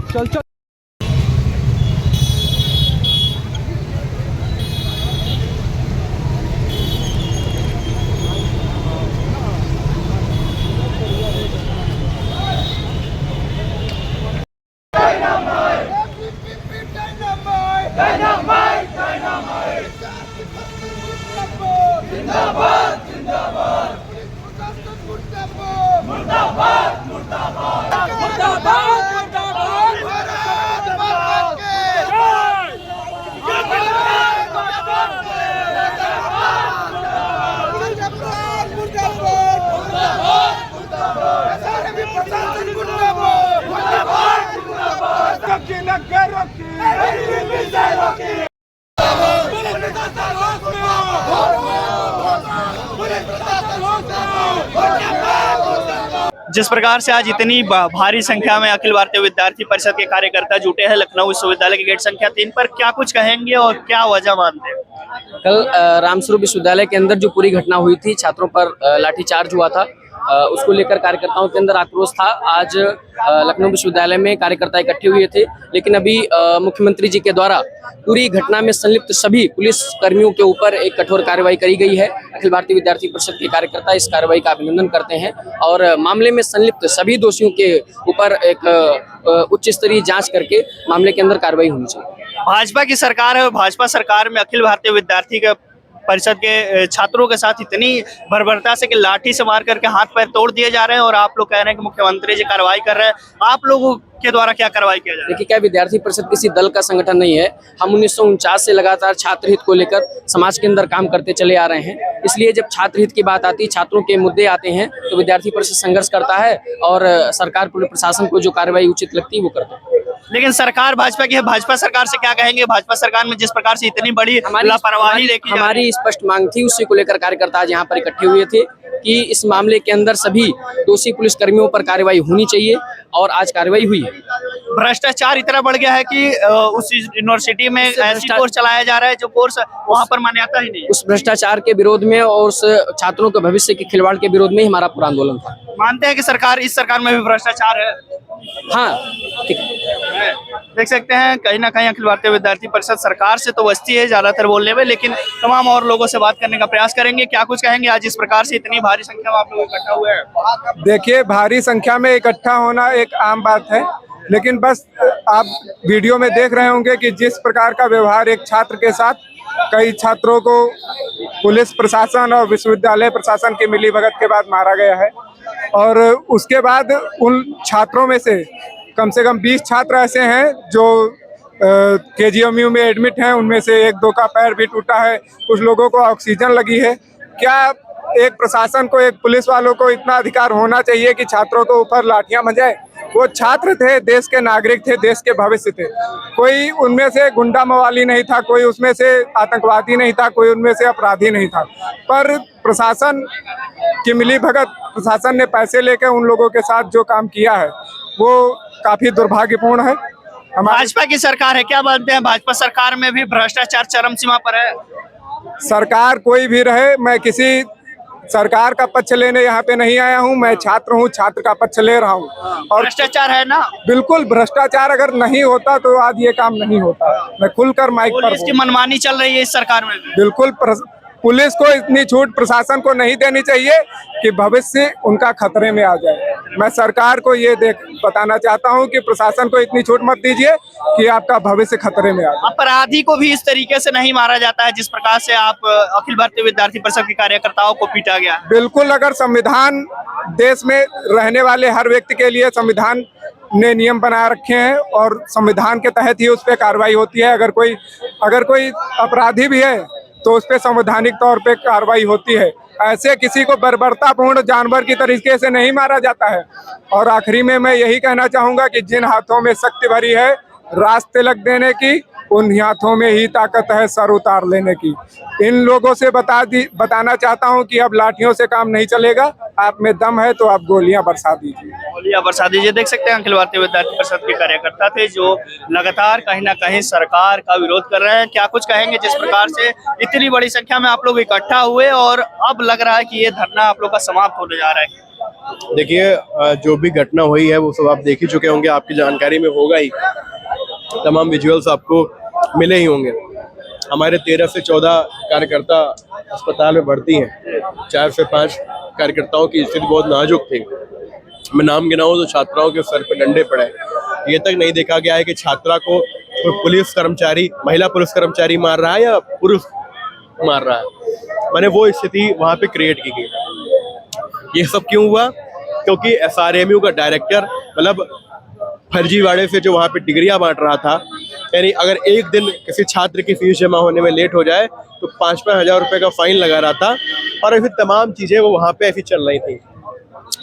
चल चल जिस प्रकार से आज इतनी भारी संख्या में अखिल भारतीय विद्यार्थी परिषद के कार्यकर्ता जुटे हैं लखनऊ विश्वविद्यालय के गेट संख्या 3 पर, क्या कुछ कहेंगे और क्या वजह मानते हैं? कल रामस्वरूप विश्वविद्यालय के अंदर जो पूरी घटना हुई थी, छात्रों पर लाठीचार्ज हुआ था, उसको लेकर कार्यकर्ताओं के अंदर आक्रोश था। आज लखनऊ विश्वविद्यालय में कार्यकर्ता इकट्ठे हुए थे, लेकिन अभी मुख्यमंत्री जी के द्वारा पूरी घटना में संलिप्त सभी पुलिस कर्मियों के ऊपर एक कठोर कार्रवाई करी गई है। अखिल भारतीय विद्यार्थी परिषद के कार्यकर्ता इस कार्रवाई का अभिनंदन करते हैं और मामले में संलिप्त सभी दोषियों के ऊपर एक उच्च स्तरीय जांच करके मामले के अंदर कार्रवाई होनी चाहिए। भाजपा की सरकार है, भाजपा सरकार में अखिल भारतीय विद्यार्थी परिषद के छात्रों के साथ इतनी बर्बरता से कि लाठी से मार करके हाथ पैर तोड़ दिए जा रहे हैं और आप लोग कह रहे हैं कि मुख्यमंत्री जी कार्रवाई कर रहे हैं। आप लोगों के द्वारा क्या कार्रवाई किया जा रहा है? देखिए, क्या विद्यार्थी परिषद किसी दल का संगठन नहीं है। हम 1949 से लगातार छात्र हित को लेकर समाज के अंदर काम करते चले आ रहे हैं। इसलिए जब छात्र हित की बात आती है, छात्रों के मुद्दे आते हैं, तो विद्यार्थी परिषद संघर्ष करता है और सरकार पुलिस प्रशासन को जो कार्रवाई उचित लगती है वो करता है। लेकिन सरकार भाजपा की है, भाजपा सरकार से क्या कहेंगे? भाजपा सरकार में जिस प्रकार से इतनी बड़ी लापरवाही देखी, हमारी स्पष्ट मांग थी, उसी को लेकर कार्यकर्ता आज यहाँ पर इकट्ठे हुए थे कि इस मामले के अंदर सभी दोषी पुलिस कर्मियों पर कार्रवाई होनी चाहिए और आज कार्रवाई हुई है। भ्रष्टाचार इतना बढ़ गया है कि उस यूनिवर्सिटी में ऐसी कोर्स चलाया जा रहा है जो कोर्स वहाँ पर मान्यता ही नहीं है। उस भ्रष्टाचार के विरोध में और उस छात्रों के भविष्य के खिलवाड़ के विरोध में ही हमारा पूरा आंदोलन था। मानते हैं कि सरकार, इस सरकार में भी भ्रष्टाचार है? हाँ, देख सकते हैं कहीं ना कहीं अखिल भारतीय विद्यार्थी परिषद सरकार से तो बचती है ज्यादातर बोलने में, लेकिन तमाम और लोगों से बात करने का प्रयास करेंगे। क्या कुछ कहेंगे आज इस प्रकार से इतनी भारी संख्या में आप लोग इकट्ठा हुए हैं? देखिए, भारी संख्या में इकट्ठा होना एक आम बात है, लेकिन बस आप वीडियो में देख रहे होंगे कि जिस प्रकार का व्यवहार एक छात्र के साथ, कई छात्रों को पुलिस प्रशासन और विश्वविद्यालय प्रशासन की मिलीभगत के बाद मारा गया है और उसके बाद उन छात्रों में से कम 20 छात्र ऐसे हैं जो KGMU में एडमिट हैं। उनमें से 1-2 का पैर भी टूटा है, कुछ लोगों को ऑक्सीजन लगी है। क्या एक प्रशासन को, एक पुलिस वालों को इतना अधिकार होना चाहिए कि छात्रों को ऊपर लाठियां बजाए? वो छात्र थे, देश के नागरिक थे, देश के भविष्य थे। कोई उनमें से गुंडा मवाली नहीं था, कोई उसमें से आतंकवादी नहीं था, कोई उनमें से अपराधी नहीं था, पर प्रशासन की मिलीभगत, प्रशासन ने पैसे लेकर उन लोगों के साथ जो काम किया है वो काफी दुर्भाग्यपूर्ण है। भाजपा की सरकार है, क्या मानते हैं भाजपा सरकार में भी भ्रष्टाचार चरम सीमा पर है? सरकार कोई भी रहे, मैं किसी सरकार का पक्ष लेने यहाँ पे नहीं आया हूँ। मैं छात्र हूँ, छात्र का पक्ष ले रहा हूँ। और भ्रष्टाचार है ना? बिल्कुल, भ्रष्टाचार अगर नहीं होता तो आज ये काम नहीं होता। मैं खुलकर माइक पर, पुलिस की मनमानी चल रही है इस सरकार में। बिल्कुल, पुलिस को इतनी छूट प्रशासन को नहीं देनी चाहिए कि भविष्य उनका खतरे में आ जाए। मैं सरकार को ये बताना चाहता हूँ कि प्रशासन को इतनी छूट मत दीजिए कि आपका भविष्य खतरे में आ जाए। अपराधी को भी इस तरीके से नहीं मारा जाता है जिस प्रकार से आप अखिल भारतीय विद्यार्थी परिषद के कार्यकर्ताओं को पीटा गया। बिल्कुल, अगर संविधान, देश में रहने वाले हर व्यक्ति के लिए संविधान ने नियम बना रखे हैं और संविधान के तहत ही उस पर कार्रवाई होती है। अगर कोई अपराधी भी है तो उस पर संवैधानिक तौर पे कार्रवाई होती है। ऐसे किसी को बर्बरतापूर्ण जानवर की तरीके से नहीं मारा जाता है। और आखिरी में मैं यही कहना चाहूँगा कि जिन हाथों में शक्ति भरी है राज तिलक देने की, उन हाथों में ही ताकत है सर उतार लेने की। इन लोगों से बताना चाहता हूं कि अब लाठियों से काम नहीं चलेगा, आप में दम है तो आप गोलियां बरसा दीजिए। गोलियां बरसा दीजिए। देख सकते हैं अखिल भारतीय विद्यार्थी परिषद के कार्यकर्ता थे जो लगातार कहीं ना कहीं सरकार का विरोध कर रहे हैं। क्या कुछ कहेंगे जिस प्रकार से इतनी बड़ी संख्या में आप लोग इकट्ठा हुए और अब लग रहा है कि ये धरना आप लोग का समाप्त होने जा रहा है? देखिए, जो भी घटना हुई है वो सब आप देख ही चुके होंगे, आपकी जानकारी में होगा ही, तमाम विजुअल्स आपको मिले ही होंगे। हमारे 13 से 14 कार्यकर्ता अस्पताल में भर्ती हैं। 4 से 5 कार्यकर्ताओं की स्थिति बहुत नाजुक थी। मैं नाम गिनाऊं तो छात्राओं के सर पे डंडे पड़े। ये तक नहीं देखा गया है कि छात्रा को कोई पुलिस कर्मचारी, महिला पुलिस कर्मचारी मार रहा है या पुरुष मार रहा है। मैंने वो स्थिति वहाँ पे क्रिएट की गई। ये सब क्यों हुआ? क्योंकि SRMU का डायरेक्टर मतलब फर्जीवाड़े से जो वहाँ पे डिग्रियां बांट रहा था, यानी अगर एक दिन किसी छात्र की फीस जमा होने में लेट हो जाए तो 5-5 हज़ार रुपये का फाइन लगा रहा था और ऐसी तमाम चीज़ें वो वहाँ पे ऐसी चल रही थी।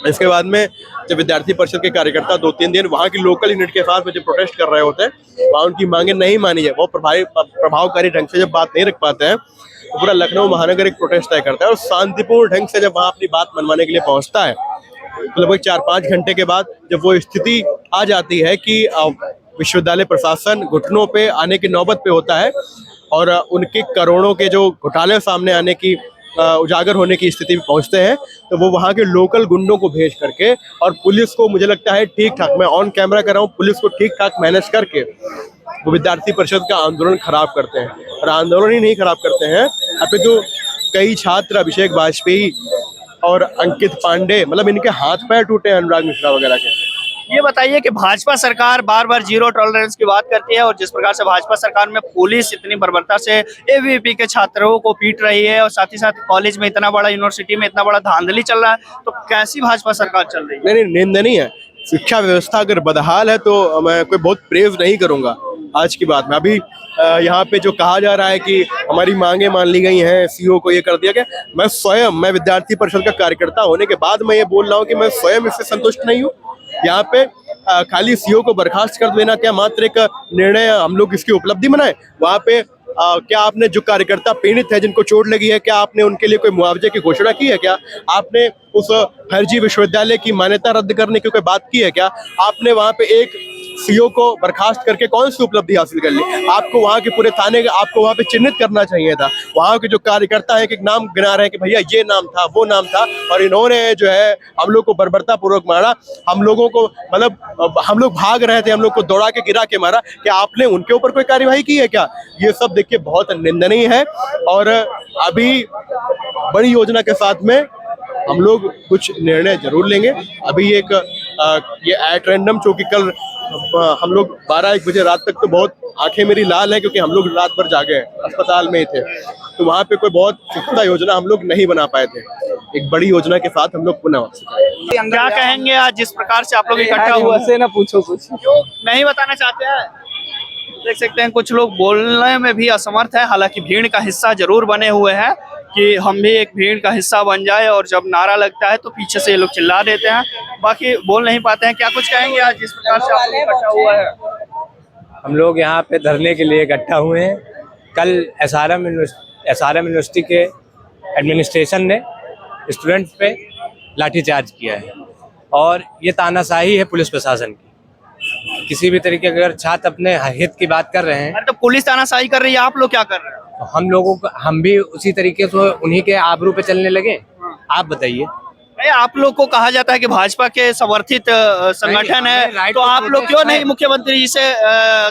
इसके बाद में जब विद्यार्थी परिषद के कार्यकर्ता 2-3 दिन वहाँ की लोकल यूनिट के साथ में जब प्रोटेस्ट कर रहे होते हैं, वहाँ उनकी मांगे नहीं मानी है, वो प्रभावकारी ढंग से जब बात नहीं रख पाते हैं तो पूरा लखनऊ महानगर एक प्रोटेस्ट तय करता है और शांतिपूर्ण ढंग से जब वहाँ अपनी बात मनवाने के लिए पहुँचता है तो लगभग 4-5 घंटे के बाद जब वो स्थिति आ जाती है कि विश्वविद्यालय प्रशासन घुटनों पे आने की नौबत पे होता है और उनके करोड़ों के जो घोटाले सामने आने की उजागर होने की स्थिति में पहुंचते हैं, तो वो वहाँ के लोकल गुंडों को भेज करके और पुलिस को, मुझे लगता है ठीक ठाक, मैं ऑन कैमरा कर रहा हूँ, पुलिस को ठीक ठाक मैनेज करके वो विद्यार्थी परिषद का आंदोलन खराब करते हैं। और आंदोलन ही नहीं खराब करते हैं, अपितु कई छात्र, अभिषेक वाजपेयी और अंकित पांडे, मतलब इनके हाथ पैर टूटे हैं, अनुराग मिश्रा वगैरह के। ये बताइए कि भाजपा सरकार बार बार जीरो टॉलरेंस की बात करती है और जिस प्रकार से भाजपा सरकार में पुलिस इतनी बर्बरता से ABVP के छात्रों को पीट रही है और साथ ही साथ कॉलेज में इतना बड़ा, यूनिवर्सिटी में इतना बड़ा धांधली चल रहा है, तो कैसी भाजपा सरकार चल रही है? नहीं, निंदनीय है। शिक्षा व्यवस्था अगर बदहाल है तो मैं कोई बहुत प्रेज नहीं करूंगा आज की बात में। अभी यहाँ पे जो कहा जा रहा है कि हमारी मांगे मान ली गई हैं, CO को ये कर दिया गया, मैं विद्यार्थी परिषद का कार्यकर्ता होने के बाद मैं ये बोल रहा हूँ कि मैं स्वयं इससे संतुष्ट नहीं हूँ। यहाँ पे खाली CO को बर्खास्त कर देना क्या मात्र एक निर्णय हम लोग इसकी उपलब्धि मनाए? वहाँ पे क्या आपने जो कार्यकर्ता पीड़ित है, जिनको चोट लगी है, क्या आपने उनके लिए कोई मुआवजे की घोषणा की है? क्या आपने उस फर्जी विश्वविद्यालय की मान्यता रद्द करने की कोई बात की है? क्या आपने वहाँ पे एक CO को बर्खास्त करके कौन सी उपलब्धि हासिल कर ली? आपको वहाँ के पूरे थाने आपको वहाँ पे चिन्हित करना चाहिए था। वहाँ के जो कार्यकर्ता है एक नाम गिना रहे हैं कि भैया ये नाम था, वो नाम था, और इन्होंने जो है हम लोग को बर्बरता पूर्वक मारा, हम लोगों को, मतलब हम लोग भाग रहे थे, हम लोग को दौड़ा के गिरा के मारा। क्या आपने उनके ऊपर कोई कार्यवाही की है क्या? ये सब देखिए बहुत निंदनीय है। और अभी बड़ी योजना के साथ में हम लोग कुछ निर्णय जरूर लेंगे। अभी एक ये एट रैंडम, चूंकि कल हम लोग 12-1 बजे रात तक तो बहुत आंखें मेरी लाल है क्योंकि हम लोग रात भर जागे हैं, अस्पताल में ही थे, तो वहाँ पे कोई बहुत पुख्ता योजना हम लोग नहीं बना पाए थे। एक बड़ी योजना के साथ हम लोग पुनः वापस आए। क्या कहेंगे आज जिस प्रकार से आप लोग इकट्ठा हुए? से ना पूछो कुछ नहीं बताना चाहते हैं? देख सकते हैं कुछ लोग बोलने में भी असमर्थ है, हालांकि भीड़ का हिस्सा जरूर बने हुए हैं कि हम भी एक भीड़ का हिस्सा बन जाए, और जब नारा लगता है तो पीछे से ये लोग चिल्ला देते हैं, बाकी बोल नहीं पाते हैं। क्या कुछ कहेंगे आज जिस प्रकार से आप लोग इकट्ठा हुआ है? हम लोग यहाँ पे धरने के लिए इकट्ठा हुए हैं। कल SRM यूनिवर्सिटी के एडमिनिस्ट्रेशन ने स्टूडेंट पे लाठीचार्ज किया है और ये तानाशाही है पुलिस प्रशासन की। किसी भी तरीके अगर छात्र अपने हित की बात कर रहे हैं, अरे तो पुलिस तानाशाही कर रही है, आप लोग क्या कर रहे हैं? तो हम भी उसी तरीके से उन्हीं के आबरू पे चलने लगे। आप बताइए। आप लोग को कहा जाता है कि भाजपा के समर्थित संगठन है, तो आप लोग क्यों नहीं मुख्यमंत्री जी से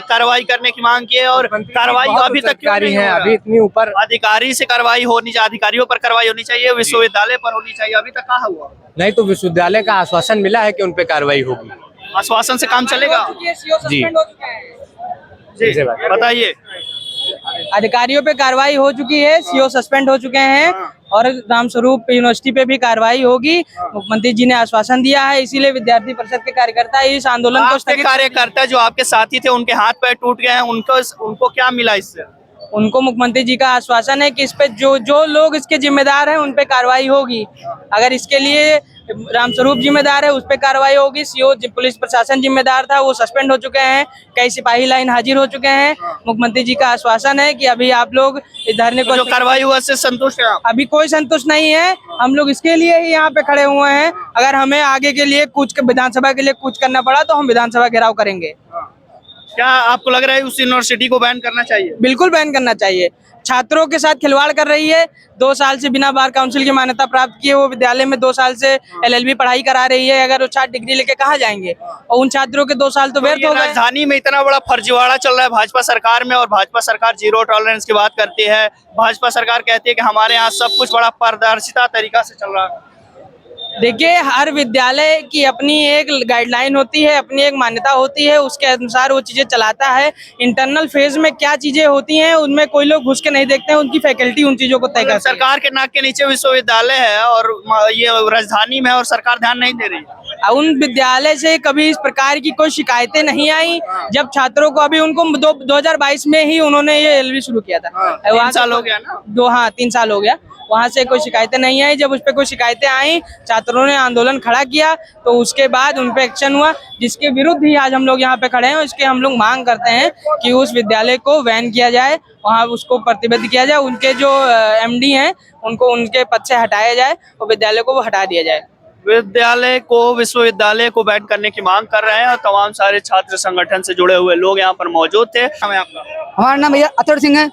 कार्रवाई करने की मांग किए? और कार्रवाई अभी तक क्यों नहीं है? अभी इतनी ऊपर अधिकारी से कार्रवाई होनी चाहिए, अधिकारियों पर कार्रवाई होनी चाहिए, विश्वविद्यालय पर होनी चाहिए, अभी तक कहाँ हुआ? नहीं, तो विश्वविद्यालय का आश्वासन मिला है कि उन पे कार्रवाई होगी। आश्वासन से काम चलेगा? जी जी बताइए। अधिकारियों पे कार्रवाई हो चुकी है, CO सस्पेंड हो चुके हैं और रामस्वरूप यूनिवर्सिटी पे भी कार्रवाई होगी। मुख्यमंत्री जी ने आश्वासन दिया है, इसीलिए विद्यार्थी परिषद के कार्यकर्ता इस आंदोलन को स्थगित। कार्यकर्ता जो आपके साथी थे उनके हाथ पैर टूट गए हैं, उनको क्या मिला इससे? उनको मुख्यमंत्री जी का आश्वासन है कि इस पे जो लोग इसके जिम्मेदार हैं उन पे कार्रवाई होगी। अगर इसके लिए रामस्वरूप जिम्मेदार है, उस पर कार्रवाई होगी। सीओ पुलिस प्रशासन जिम्मेदार था, वो सस्पेंड हो चुके हैं। कई सिपाही लाइन हाजिर हो चुके हैं। मुख्यमंत्री जी का आश्वासन है कि अभी आप लोग इस धरने को जो कार्रवाई हुआ से संतुष्ट है आप? अभी कोई संतुष्ट नहीं है। हम लोग इसके लिए ही यहाँ पे खड़े हुए हैं। अगर हमें आगे के लिए विधानसभा के लिए कुछ करना पड़ा तो हम विधानसभा घेराव करेंगे। क्या आपको लग रहा है उस यूनिवर्सिटी को बैन करना चाहिए? बिल्कुल बैन करना चाहिए। छात्रों के साथ खिलवाड़ कर रही है। 2 साल से बिना बार काउंसिल की मान्यता प्राप्त किए वो विद्यालय में 2 साल से LLB पढ़ाई करा रही है। अगर वो छात्र डिग्री लेके कहाँ जाएंगे? और उन छात्रों के 2 साल तो व्यर्थ हो गए। राजधानी में इतना बड़ा फर्जीवाड़ा चल रहा है भाजपा सरकार में, और भाजपा सरकार जीरो टॉलरेंस की बात करती है। भाजपा सरकार कहती है कि हमारे यहाँ सब कुछ बड़ा पारदर्शिता तरीका से चल रहा है। देखिए, हर विद्यालय की अपनी एक गाइडलाइन होती है, अपनी एक मान्यता होती है, उसके अनुसार वो चीजें चलाता है। इंटरनल फेज में क्या चीजें होती हैं उनमें कोई लोग घुस के नहीं देखते हैं। उनकी फैकल्टी उन चीजों को तय करती है। सरकार के नाक के नीचे विश्वविद्यालय है और ये राजधानी में है और सरकार ध्यान नहीं दे रही है। उन विद्यालय से कभी इस प्रकार की कोई शिकायतें नहीं आई। जब छात्रों को अभी उनको 2022 में ही उन्होंने ये LLB शुरू किया था। 3 साल हो गया ना? 3 साल हो गया। वहां से कोई शिकायतें नहीं आई। जब उस पर कोई शिकायतें आई, छात्रों ने आंदोलन खड़ा किया, तो उसके बाद उन पे एक्शन हुआ, जिसके विरुद्ध ही आज हम लोग यहाँ पे खड़े हैं। इसके हम लोग मांग करते हैं कि उस विद्यालय को बैन किया जाए, वहाँ उसको प्रतिबद्ध किया जाए। उनके जो MD हैं उनको उनके पद से हटाया जाए और विद्यालय को वो हटा दिया जाए। विद्यालय को, विश्वविद्यालय को बैन करने की मांग कर रहे हैं और तमाम सारे छात्र संगठन से जुड़े हुए लोग यहाँ पर मौजूद थे। हमें आपका? हमारा नाम भैया अतुल सिंह है।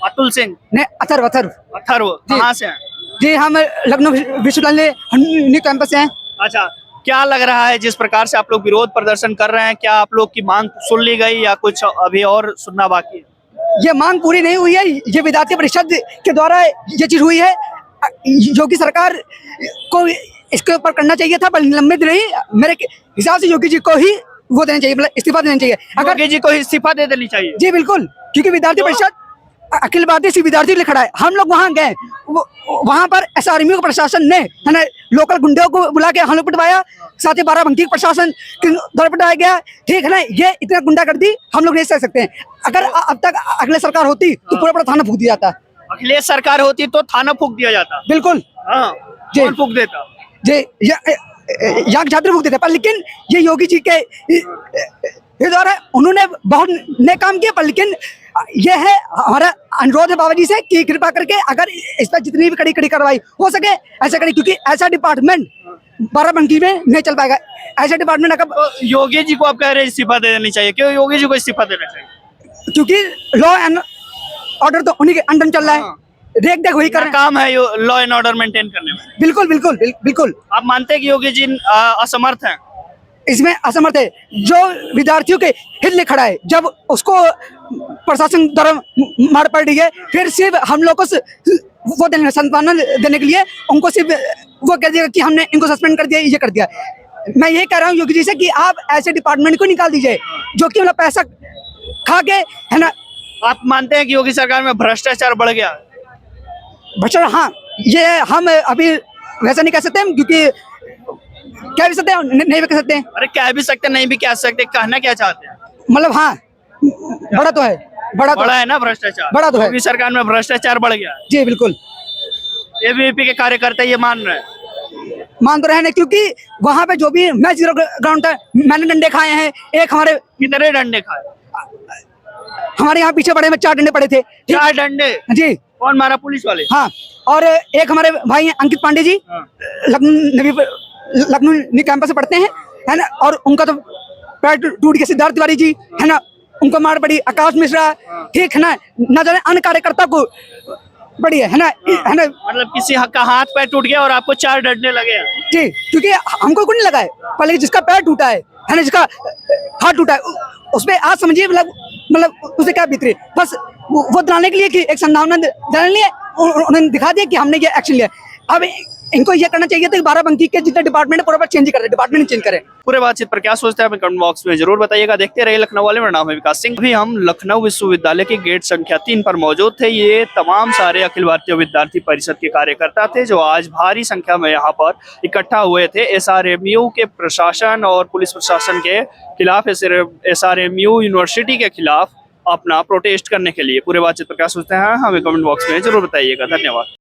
अतुल सिंह? नहीं, अथर्व। अथर्व, कहाँ से हैं? जी, हम लखनऊ विश्वविद्यालय न्यू कैंपस से हैं। अच्छा, क्या लग रहा है जिस प्रकार से आप लोग विरोध प्रदर्शन कर रहे हैं, क्या आप लोग की मांग सुन ली गई या कुछ अभी और सुनना बाकी है? ये मांग पूरी नहीं हुई है। ये विद्यार्थी परिषद के द्वारा ये चीज हुई है। योगी सरकार को इसके ऊपर करना चाहिए था, पर निलंबित नहीं। मेरे हिसाब से योगी जी को ही वो देना चाहिए, मतलब इस्तीफा देना चाहिए। अगर योगी जी को इस्तीफा दे देनी चाहिए। जी बिल्कुल, क्योंकि विद्यार्थी परिषद अखिल भारतीय सिख विद्यार्थी लिए खड़ा है। हम लोग वहाँ गए, वहाँ पर SRMU के प्रशासन ने, है ना, लोकल गुंडों को बुला के हम लोग पिटवाया। साथ ही बाराबंकी प्रशासन के द्वारा पिटवाया गया। ठीक है ना, ये इतना गुंडागर्दी हम लोग नहीं सह सकते हैं। अगर अब तक अगले सरकार होती तो पूरा थाना फूंक दिया जाता। अखिलेश सरकार होती तो थाना फूंक दिया जाता। बिल्कुल, हाँ, कौन फूंक देता? जी, यहाँ के छात्र फूंक देते। पर लेकिन ये योगी जी के द्वारा उन्होंने बहुत नए काम किए। पर लेकिन ये है हमारा अनुरोध है बाबा जी से कि कृपा करके अगर इस पर जितनी भी कड़ी कार्रवाई हो सके ऐसा करें, क्योंकि ऐसा डिपार्टमेंट बाराबंकी में नहीं चल पाएगा। ऐसा डिपार्टमेंट अगर तो योगी जी को आप कह रहे हैं इस्तीफा दे देनी चाहिए, क्यों योगी जी को इस्तीफा देना चाहिए? क्योंकि लॉ एंड ऑर्डर तो उन्हीं के अंडर चल रहा है। देख वही कर रहे हैं। काम है लॉ एंड ऑर्डर मेंटेन करने में। बिल्कुल। आप मानते हैं कि योगी जी असमर्थ हैं? इसमें असमर्थ है। जो विद्यार्थियों के हित लिए खड़ा है, जब उसको प्रशासन द्वारा मार पड़ रही है, फिर सिर्फ हम लोग को वो सांत्वना देने के लिए उनको सिर्फ वो कह दिया कि हमने इनको सस्पेंड कर दिया, ये कर दिया। मैं ये कह रहा हूँ योगी जी से कि आप ऐसे डिपार्टमेंट को निकाल दीजिए जो कि मतलब पैसा खा के, है ना। आप मानते हैं कि योगी सरकार में भ्रष्टाचार बढ़ गया? भ्रष्टाचार, हाँ, ये हम अभी वैसा नहीं कह सकते हम, क्योंकि क्या भी सकते हैं, नहीं भी कह सकते हैं। अरे कह भी सकते, नहीं भी कह सकते, कहना क्या चाहते हैं? मतलब हाँ, बड़ा तो है, बड़ा है ना भ्रष्टाचार, बड़ा तो है। योगी सरकार में भ्रष्टाचार बढ़ गया। जी बिल्कुल, ABVP के कार्यकर्ता ये मान रहे हैं? मान तो रहे हैं, क्योंकि वहाँ पे जो भी मैच जीरो ग्राउंड था, मैंने डंडे खाए हैं। एक हमारे कितने डंडे खाए? हमारे यहाँ पीछे बड़े में 4 डंडे पड़े थे। 4 डंडे? जी। कौन मारा? पुलिस वाले? हाँ, और एक हमारे भाई हैं अंकित पांडे जी, लखनऊ न्यू कैंपस से पढ़ते हैं, है ना, और उनका तो पैर टूट गया। सिद्धार्थ तिवारी जी, है ना, उनको मार पड़ी। आकाश मिश्रा, ठीक है ना जाने अन्य कार्यकर्ता को पड़ी है ना। मतलब किसी का हाथ पैर टूट गया और आपको 4 डंडे लगे हैं? जी, क्योंकि हमको कुछ नहीं लगा है, पर लेकिन जिसका पैर टूटा है ना, जिसका हाथ टूटा है, उसमें आज समझिए मतलब उसे क्या बीत रही है। बस वो दिलाने के लिए कि एक संभावना दिलाने के लिए उन्होंने दिखा दिया कि हमने ये एक्शन लिया। अब इनको ये करना चाहिए था कि बाराबंकी के जितने डिपार्टमेंट पूरा चेंज करें, डिपार्टमेंट चेंज करें। पूरे बातचीत पर क्या सोचते हैं हमें कमेंट बॉक्स में जरूर बताइएगा। देखते रहिए लखनऊ वाले। मेरा नाम है विकास सिंह। अभी हम लखनऊ विश्वविद्यालय के गेट संख्या 3 पर मौजूद थे। ये तमाम सारे अखिल भारतीय विद्यार्थी परिषद के कार्यकर्ता थे जो आज भारी संख्या में यहाँ पर इकट्ठा हुए थे। SRMU के प्रशासन और पुलिस प्रशासन के खिलाफ, SRMU यूनिवर्सिटी के खिलाफ अपना प्रोटेस्ट करने के लिए। पूरे बातचीत पर क्या सोचते हैं हमें कमेंट बॉक्स में जरूर बताइएगा। धन्यवाद।